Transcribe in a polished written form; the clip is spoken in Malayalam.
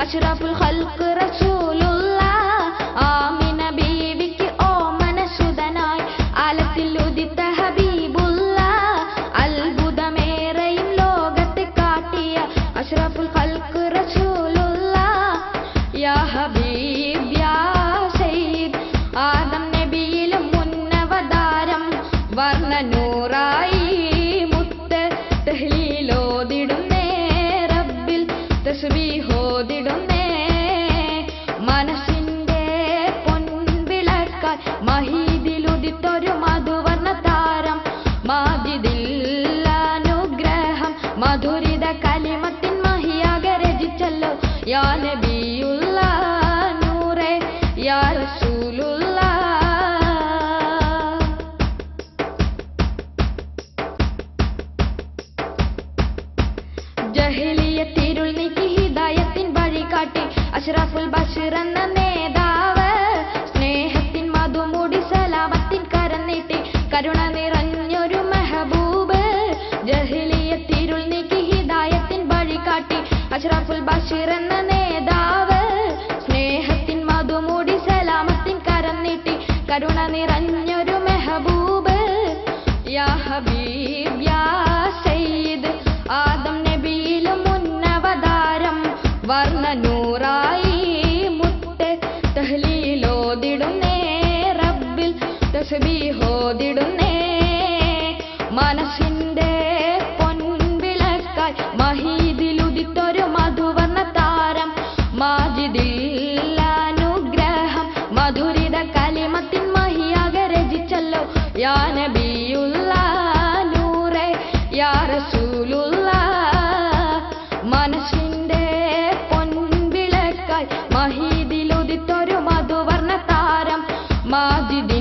അഷ്റഫുൽ ഖൽഖ് റസൂലുള്ള ആമിന ബീവിക്ക് ഓമനസുതനായി ആലത്തിൽ ഉദിത്ത ഹബീബുള്ള അത്ഭുതമേറെയും ലോകത്തെ കാട്ടിയ അഷ്റഫുൽ ഖൽഖ് റസൂലുള്ള യാ ഹബീബ് യാ സയ്യിദ് ആദം നബിയിലും മുന്നവതാരം വർണ്ണനൂറായി മുത്ത് തഹ്ലീലോദിടുന്നേ റബ്ബിൽ തസ്ബീഹോദിടുന്നേ മനസ്സിന്റെ പൊൻവിളക്കായി മഹീദിലുദിത്തൊരു മധുവർണ്ണ താരം മാജിദിൽ അനുഗ്രഹം മധുരിത കലിമത്തിൻ മഹിയാകെ രചിച്ചല്ലോ യാ നബിയുള്ള നൂറേ യാ റസൂലുള്ള ജഹലിയത്തിരുൾ നീക്കി ഹിദായത്തിൻ വഴി കാട്ടി അഷ്റഫുൽ ബശർ എന്ന നേതാവ് സ്നേഹത്തിൻ മധുമൂടി സലാമത്തിൻ കരം നീട്ടി കരുണ നിറഞ്ഞൊരു മെഹബൂബ് ജഹലിയത്തിരുൾ നീക്കി ഹിദായത്തിൻ വഴി കാട്ടി അഷ്റഫുൽ ബശർ എന്ന നേതാവ് സ്നേഹത്തിൻ മധുമൂടി സലാമത്തിൻ കരം നീട്ടി കരുണ നിറഞ്ഞൊരു മെഹബൂബ് യാ ഹബീബ് യാ സയ്യിദ് ആദം നബിയിലും മുന്നവതാരം വർണ്ണനൂറായി മുത്ത് തഹ്ലീലോദിടുന്നേ റബ്ബിൽ തസ്ബീഹോദിടുന്നേ മനസ്സിന്റെ പൊൻവിളക്കായി മഹീദിലുദിത്തൊരു മധുവർണ്ണ താരം മാജിദിൽ അനുഗ്രഹം മധുരിത കലിമത്തിൻ മഹിയാകെ രചിച്ചല്ലോ യാ നബിയുള്ള നൂറേ യാ റസൂലുള്ള മനസ്സിന്റെ പൊൻവിളക്കായി മഹീദിലുദിത്തൊരു മധുവർണ്ണ താരം മാജിദി